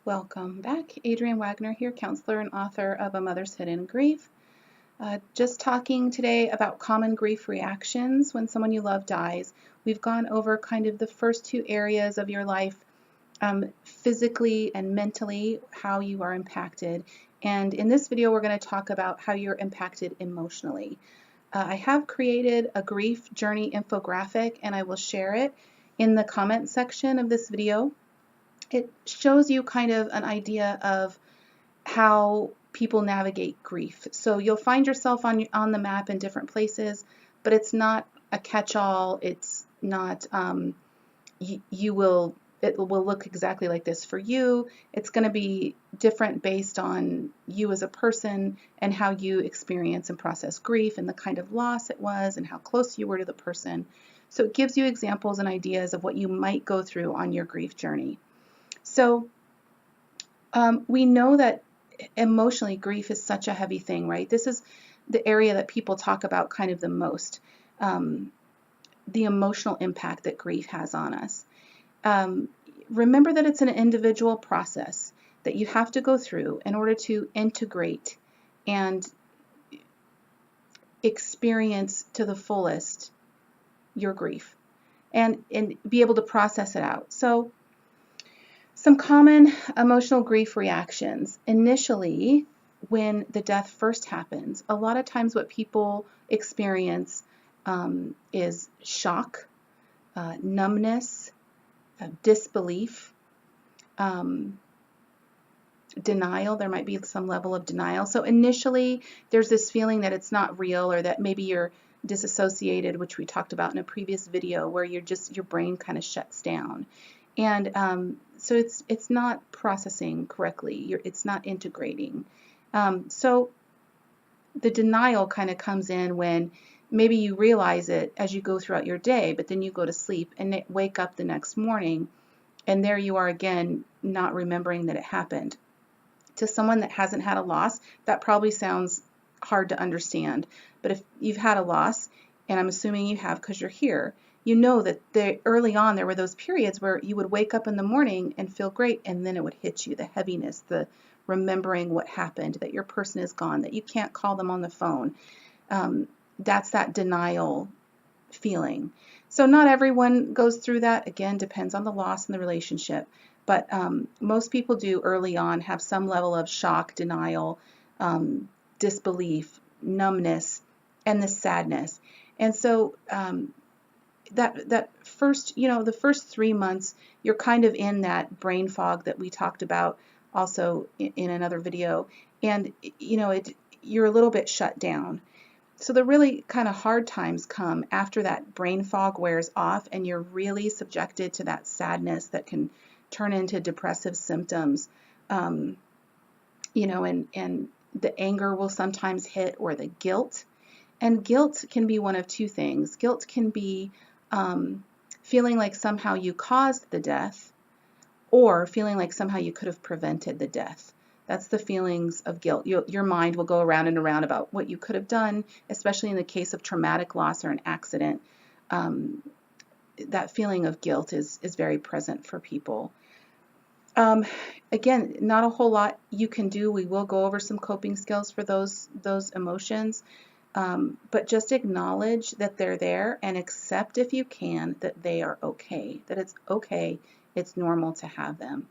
Welcome back. Adrianne Wagner here, counselor and author of A Mother's Hidden Grief. Just talking today about common grief reactions when someone you love dies. We've gone over kind of the first two areas of your life, physically and mentally, how you are impacted. And in this video, we're going to talk about how you're impacted emotionally. I have created a grief journey infographic, and I will share it in the comment section of this video. It shows you kind of an idea of how people navigate grief. So you'll find yourself on the map in different places, but it's not a catch-all. It's not, it will look exactly like this for you. It's going to be different based on you as a person and how you experience and process grief and the kind of loss it was and how close you were to the person. So it gives you examples and ideas of what you might go through on your grief journey. So we know that emotionally grief is such a heavy thing, right? This is the area that people talk about kind of the most, the emotional impact that grief has on us. Remember that it's an individual process that you have to go through in order to integrate and experience to the fullest your grief and be able to process it out. So some common emotional grief reactions. Initially, when the death first happens, a lot of times what people experience is shock, numbness, disbelief, denial. There might be some level of denial. So initially, there's this feeling that it's not real, or that maybe you're disassociated, which we talked about in a previous video, where your brain kind of shuts down. And so it's not processing correctly. It's not integrating. So the denial kind of comes in when maybe you realize it as you go throughout your day, but then you go to sleep and wake up the next morning, and there you are again, not remembering that it happened. To someone that hasn't had a loss, that probably sounds hard to understand. But if you've had a loss, and I'm assuming you have because you're here, you know that early on there were those periods where you would wake up in the morning and feel great, and then it would hit you, the heaviness, the remembering what happened, that your person is gone, that you can't call them on the phone. That's that denial feeling. So not everyone goes through that. Again, depends on the loss and the relationship. But most people do early on have some level of shock, denial, disbelief, numbness, and the sadness. And so that first, the first 3 months, you're kind of in that brain fog that we talked about also in another video, and you're a little bit shut down. So the really kind of hard times come after that brain fog wears off, and you're really subjected to that sadness that can turn into depressive symptoms, and the anger will sometimes hit, or the guilt. And guilt can be one of two things. Guilt can be feeling like somehow you caused the death, or feeling like somehow you could have prevented the death. That's the feelings of guilt. Your mind will go around and around about what you could have done, especially in the case of traumatic loss or an accident. That feeling of guilt is very present for people. Again, not a whole lot you can do. We will go over some coping skills for those emotions. But just acknowledge that they're there and accept, if you can, that they are okay, that it's okay, it's normal to have them.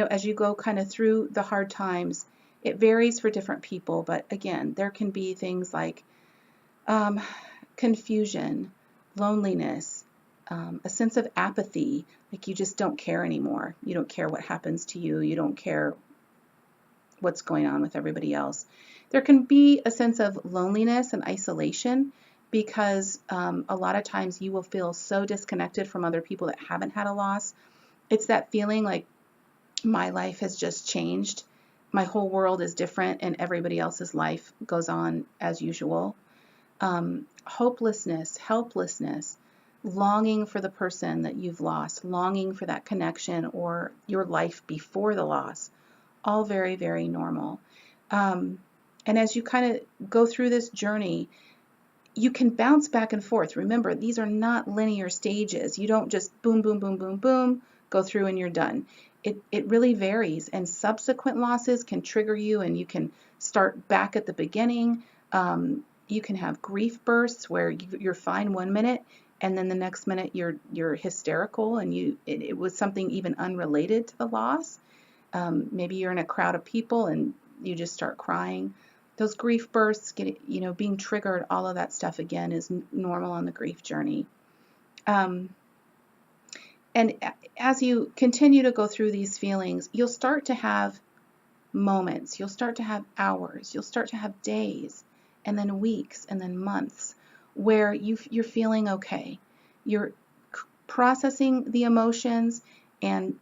As you go kind of through the hard times, it varies for different people, but again, there can be things like confusion, loneliness, a sense of apathy, like you just don't care anymore. You don't care what happens to you. You don't care what's going on with everybody else. There can be a sense of loneliness and isolation because a lot of times you will feel so disconnected from other people that haven't had a loss. It's that feeling like my life has just changed. My whole world is different and everybody else's life goes on as usual. Hopelessness, helplessness, longing for the person that you've lost, longing for that connection or your life before the loss. All very, very normal. And as you kind of go through this journey, you can bounce back and forth. Remember, these are not linear stages. You don't just boom, boom, boom, boom, boom, go through and you're done. it really varies, and subsequent losses can trigger you, and you can start back at the beginning. You can have grief bursts where you're fine 1 minute, and then the next minute you're hysterical, and it was something even unrelated to the loss. Maybe you're in a crowd of people and you just start crying. Those grief bursts, being triggered, all of that stuff again is normal on the grief journey. And as you continue to go through these feelings, you'll start to have moments, you'll start to have hours, you'll start to have days, and then weeks, and then months, where you're feeling okay. You're processing the emotions and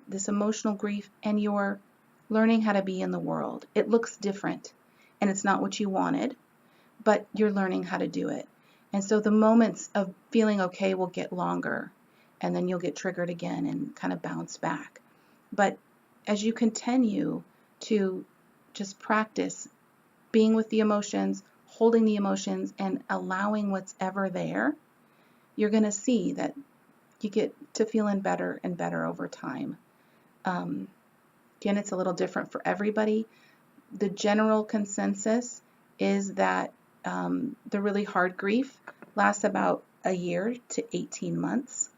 this emotional grief, and you're learning how to be in the world. It looks different, and it's not what you wanted, but you're learning how to do it. And so the moments of feeling okay will get longer, and then you'll get triggered again and kind of bounce back. But as you continue to just practice being with the emotions, holding the emotions, and allowing what's ever there, you're going to see that you get to feeling better and better over time. Again, it's a little different for everybody. The general consensus is that the really hard grief lasts about a year to 18 months.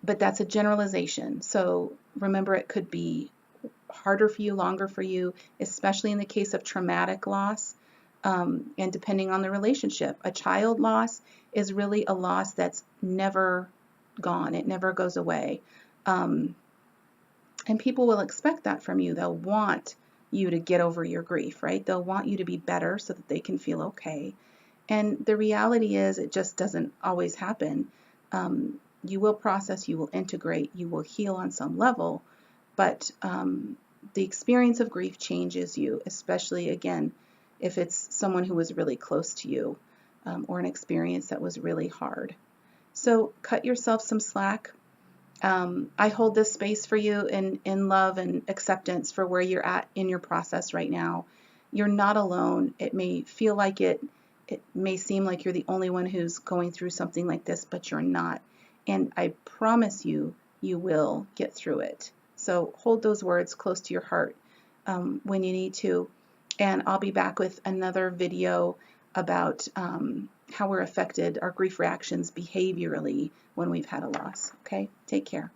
But that's a generalization. So remember, it could be harder for you, longer for you, especially in the case of traumatic loss, and depending on the relationship. A child loss is really a loss that's never gone. It never goes away. And people will expect that from you. They'll want you to get over your grief, right? They'll want you to be better so that they can feel okay. And the reality is, it just doesn't always happen. You will process, you will integrate, you will heal on some level, but the experience of grief changes you, especially, again, if it's someone who was really close to you, or an experience that was really hard. So cut yourself some slack. I hold this space for you in love and acceptance for where you're at in your process right now. You're not alone. It may feel like it may seem like you're the only one who's going through something like this, but you're not. And I promise you, you will get through it. So hold those words close to your heart when you need to. And I'll be back with another video about how we're affected, our grief reactions behaviorally when we've had a loss. Okay? Take care.